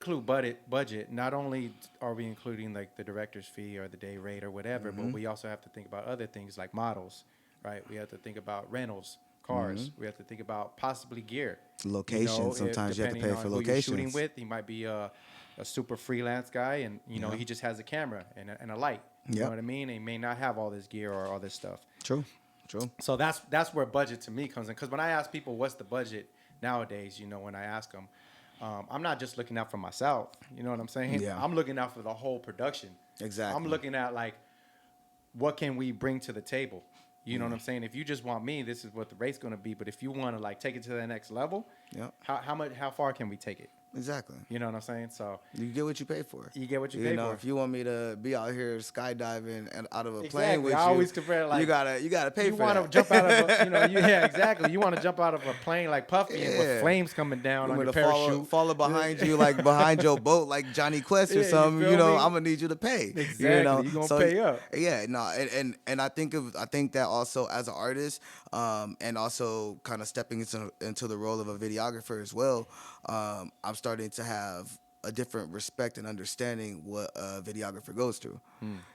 include budget, not only are we including like the director's fee or the day rate or whatever, but Mm-hmm. we also have to think about other things like models, right? We have to think about rentals, Mm-hmm. cars. We have to think about possibly gear. You Location. know, Sometimes you have to depending pay on for who you're shooting locations. with, he might be a super freelance guy, and you know Yeah. he just has a camera and a light. You know Yep. what I mean? He may not have all this gear or all this stuff. True. True. So that's where budget to me comes in. Because when I ask people what's the budget nowadays, you know, when I ask them, I'm not just looking out for myself. You know what I'm saying? Yeah. I'm looking out for the whole production. I'm Exactly. looking at like what can we bring to the table. You know what Yeah. I'm saying? If you just want me, this is what the rate's going to be. But if you want to like take it to the next level, Yep. how far can we take it? Exactly. You know what I'm saying? So You get what you pay for. you get what you You pay know, for. if you want me to be out here skydiving and out of a plane Exactly. with I you, always compare like you gotta pay you for want to that. jump out of a, you know, yeah, exactly. You want to jump out of a plane like Puffy and with Yeah. flames coming down You on want your me to parachute. follow behind you like behind your boat like Johnny Quest or Yeah, you something, feel me? I'm gonna need you to pay. Exactly. You gonna So pay up. yeah, no, and I think that also as an artist, and also kind of stepping into the role of a videographer as well, I'm starting to have a different respect and understanding what a videographer goes through.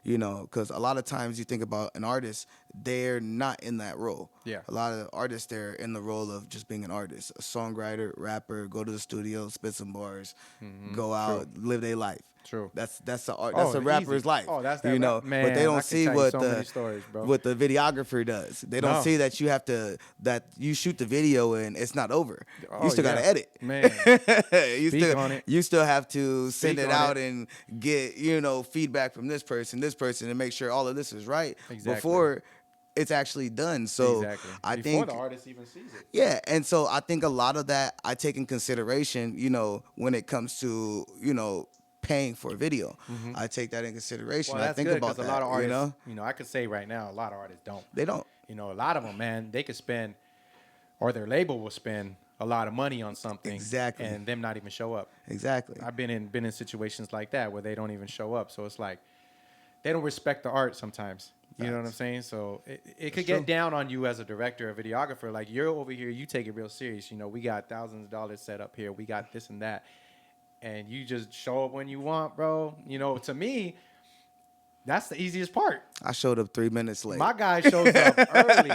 Because a lot of times you think about an artist, they're not in that role. Yeah. A lot of artists, they're in the role of just being an artist, a songwriter, rapper, go to the studio, spit some bars, go True. out, live their life. True. That's a art. Oh, That's a rapper's easy. life. Oh, that's that rap. But they Man, I don't could see tell you what so many stories, bro. the videographer does. They don't No. see that you shoot the video and it's not over. You Oh, still gotta yeah. edit. Man. Speak on it. You still have to send Speak it on out it. and get feedback from this person, and make sure all of this is right Exactly. before it's actually done. So Exactly. I Before think the artist even sees it. yeah, and so I think a lot of that I take in consideration, when it comes to, paying for a video. I take that in consideration. Well, I that's think good about because a that, lot of artists, you know, I could say right now, a lot of artists don't. They don't. You know, a lot of them, man, they could spend, or their label will spend a lot of money on something, Exactly. and them not even show up. Exactly. I've been in situations like that where they don't even show up. So it's like they don't respect the art sometimes. You know what I'm Facts. saying? So it could true. get down on you as a director or videographer. Like you're over here, you take it real serious. You know, we got thousands of dollars set up here. We got this and that. And you just show up when you want, bro. You know, to me, that's the easiest part. I showed up 3 minutes late My guy shows up early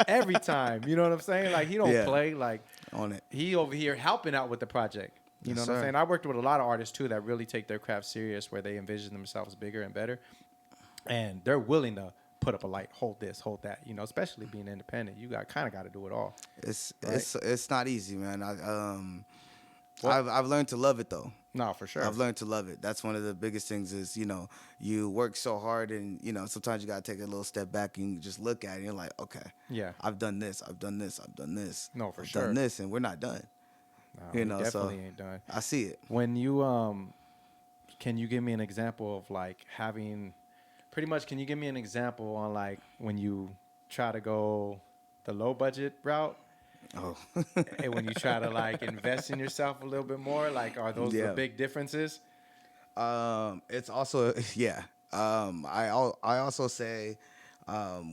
every time. You know what I'm saying? Like he don't Yeah. play. Like on it. he over here helping out with the project. You Yes, know what I'm sir. saying? I worked with a lot of artists too that really take their craft serious, where they envision themselves bigger and better, and they're willing to put up a light, hold this, hold that. You know, especially being independent, you kind of got to do it all. Right. It's not easy, man. Well- I've learned to love it though. No, for sure. I've learned to love it. That's one of the biggest things is, you work so hard and, sometimes you got to take a little step back and you just look at it and you're like, okay, Yeah. I've done this, I've done this, I've done this. No, for I've sure. done this and we're not done. No, You we know, so definitely ain't done. I see it. When you can you give me an example of like having, pretty much, can you give me an example on like when you try to go the low budget route? Oh. And when you try to like invest in yourself a little bit more, like are those Yeah. the big differences? It's also yeah. I also say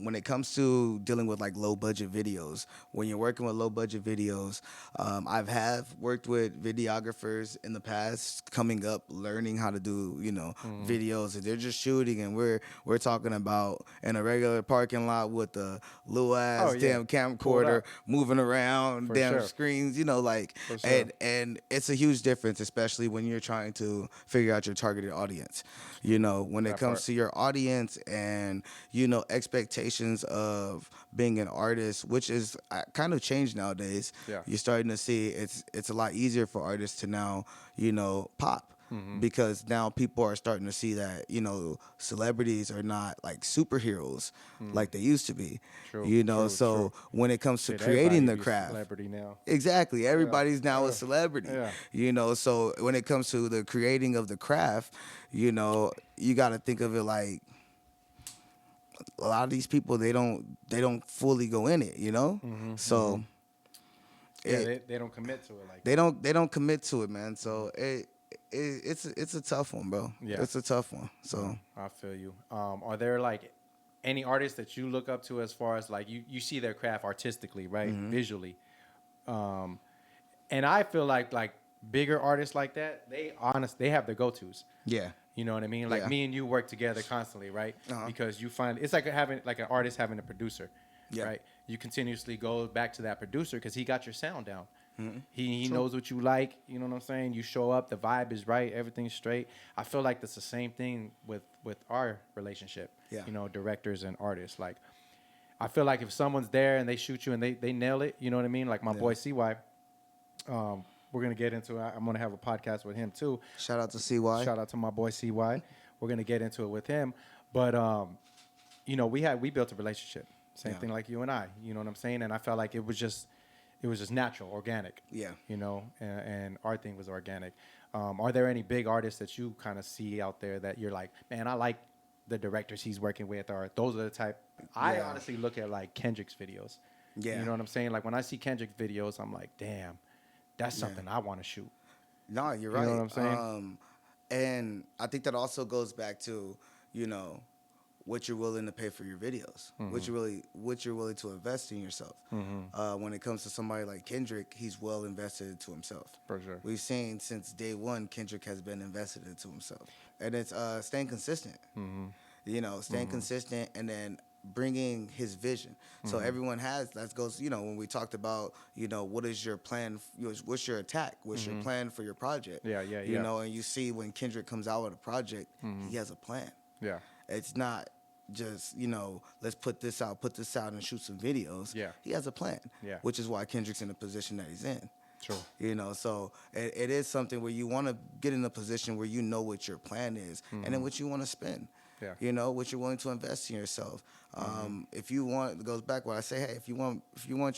when it comes to dealing with like low budget videos, when you're working with low budget videos, have worked with videographers in the past, coming up, learning how to do videos, and they're just shooting, and we're talking about in a regular parking lot with a little ass Oh, yeah. damn Pulled camcorder up. moving around, For damn sure. screens, For sure. and it's a huge difference, especially when you're trying to figure out your targeted audience. When it That comes part. to your audience and expectations of being an artist, which is kind of changed nowadays. Yeah. You're starting to see it's a lot easier for artists to now pop. Because now people are starting to see that celebrities are not like superheroes like they used to be. True, So true. when it comes to Shit, creating the everybody be a craft, celebrity now. exactly. Everybody's now a Yeah. celebrity. Yeah. So when it comes to the creating of the craft, you got to think of it like a lot of these people they don't fully go in it, So Yeah, it- they don't commit to it like they don't commit to it, man. So it's a tough one, bro. Yeah. It's a tough one. So I feel you. Are there like any artists that you look up to as far as like you see their craft artistically, right? Mm-hmm. Visually. And I feel like bigger artists like that, they have their go-tos. Yeah. You know what I mean? Like Yeah. me and you work together constantly, right? Uh-huh. Because you find it's like having like an artist having a producer, Yeah. right? You continuously go back to that producer because he got your sound down. Mhm. He True. knows what you like. You know what I'm saying? You show up, the vibe is right, everything's straight. I feel like that's the same thing with our relationship. Yeah. You know, directors and artists. Like I feel like if someone's there and they shoot you and they nail it, you know what I mean? Like my Yeah. boy CY, we're gonna get into it. I'm gonna have a podcast with him too. Shout out to CY. Shout out to my boy CY. We're gonna get into it with him. But you know, we built a relationship. Same Yeah. thing like you and I. You know what I'm saying? And I felt like it was just natural, organic. Yeah. You know, and our thing was organic. Are there any big artists that you kind of see out there that you're like, man, I like the directors he's working with, or those are the type? I Yeah. honestly look at like Kendrick's videos. Yeah. You know what I'm saying? Like when I see Kendrick videos, I'm like, damn, that's something I want to shoot. No, you're You right. know what I'm saying? And I think that also goes back to, you know, what you're willing to pay for your videos, what you're willing to invest in yourself. When it comes to somebody like Kendrick, he's well invested into himself. For sure. We've seen since day one, Kendrick has been invested into himself, and it's staying consistent. You know, staying consistent, and then bringing his vision. So everyone has that goes. You know, when we talked about, you know, what is your plan? What's your attack? What's your plan for your project? Yeah. You know, and you see when Kendrick comes out with a project, he has a plan. Yeah. It's not just, you know, let's put this out, and shoot some videos. Yeah. He has a plan. Yeah. Which is why Kendrick's in the position that he's in. True. You know, so it is something where you want to get in a position where you know what your plan is and then what you want to spend. Yeah. You know, what you're willing to invest in yourself. If you want, it goes back what I say, hey, if you want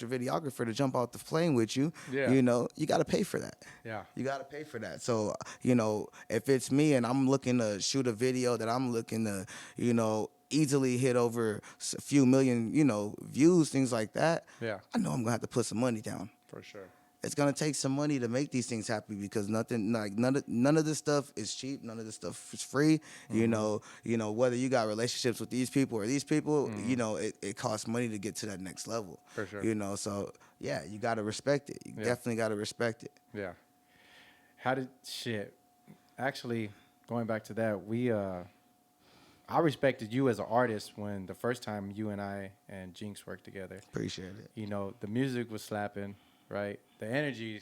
your videographer to jump out the plane with you, you know, you got to pay for that. Yeah. You got to pay for that. So, you know, if it's me and I'm looking to shoot a video that I'm looking to, you know, easily hit over a few million, you know, views, things like that, Yeah. I know I'm going to have to put some money down. For sure. It's gonna take some money to make these things happen because none of this stuff is cheap. None of this stuff is free. You know, whether you got relationships with these people or these people, you know, it costs money to get to that next level. For sure. You know, so yeah, you gotta respect it. You definitely gotta respect it. Yeah. Actually, going back to that, I respected you as an artist when the first time you and I and Jinx worked together. Appreciate it. You know, the music was slapping, right? The energy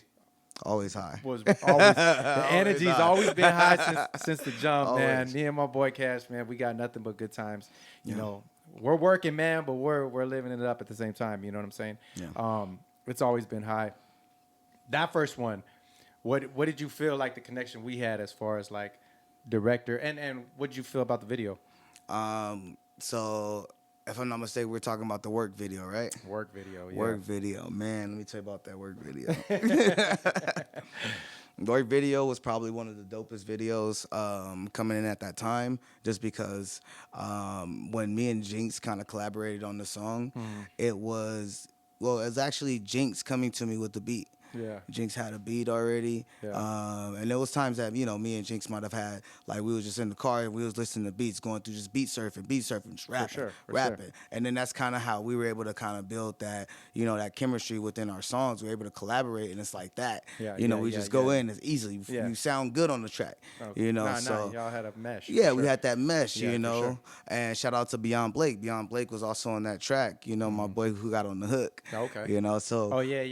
Always high. was always the energy's high. always been high since the jump, man. Always. Me and my boy Cash, man, we got nothing but good times. You know, we're working, man, but we're living it up at the same time. You know what I'm saying? Yeah. It's always been high. That first one, what did you feel like the connection we had as far as like director and what did you feel about the video? So if I'm not mistaken, we're talking about the work video, right? Work video, yeah. Work video, man. Let me tell you about that work video. Work video was probably one of the dopest videos coming in at that time, just because when me and Jinx kind of collaborated on the song, it was actually Jinx coming to me with the beat. Yeah. Jinx had a beat already. Yeah. And there was times that, you know, me and Jinx might have had, like, we was just in the car and we was listening to beats, going through just beat surfing, just rapping, rapping. And then that's kind of how we were able to kind of build that, you know, that chemistry within our songs. We were able to collaborate, and it's like that. Yeah, you know, yeah, we yeah, just go yeah. in, it's easy. Yeah. You sound good on the track, you know. So y'all had a mesh. for yeah, we sure. had that mesh, Yeah, you for know. sure. And shout out to Beyond Blake. Beyond Blake was also on that track, you know, my boy who got on the hook. Okay. You know, so Oh yeah.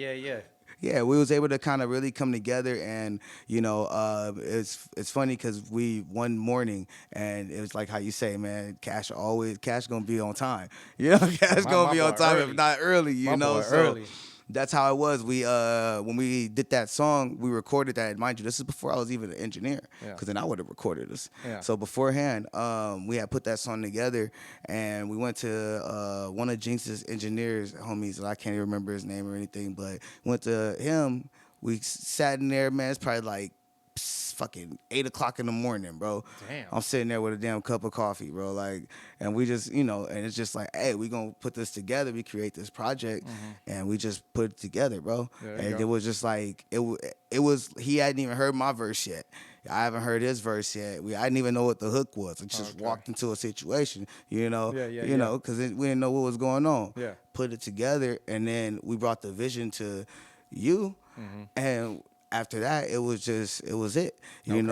yeah, we was able to kind of really come together, and you know, it's funny because we one morning, and it was like how you say, man, Cash gonna be on time, you know, Cash My gonna be on boy time early. if not early, you My know, boy so early. that's how it was. We when we did that song, we recorded that. Mind you, this is before I was even an engineer, Yeah. because then I would have recorded this. Yeah. So beforehand, we had put that song together, and we went to one of Jinx's engineers, homies, and I can't even remember his name or anything, but went to him. We sat in there, man. It's probably like fucking 8 o'clock in the morning, bro. Damn. I'm sitting there with a damn cup of coffee, bro. Like, and we just, you know, and it's just like, hey, we gonna put this together. We create this project, and we just put it together, bro. There you And go. it was just like, it was. He hadn't even heard my verse yet. I haven't heard his verse yet. I didn't even know what the hook was. I just Okay. walked into a situation, you know, Yeah. know, because we didn't know what was going on. Yeah. Put it together, and then we brought the vision to you, and after that, it was it. You Okay. know.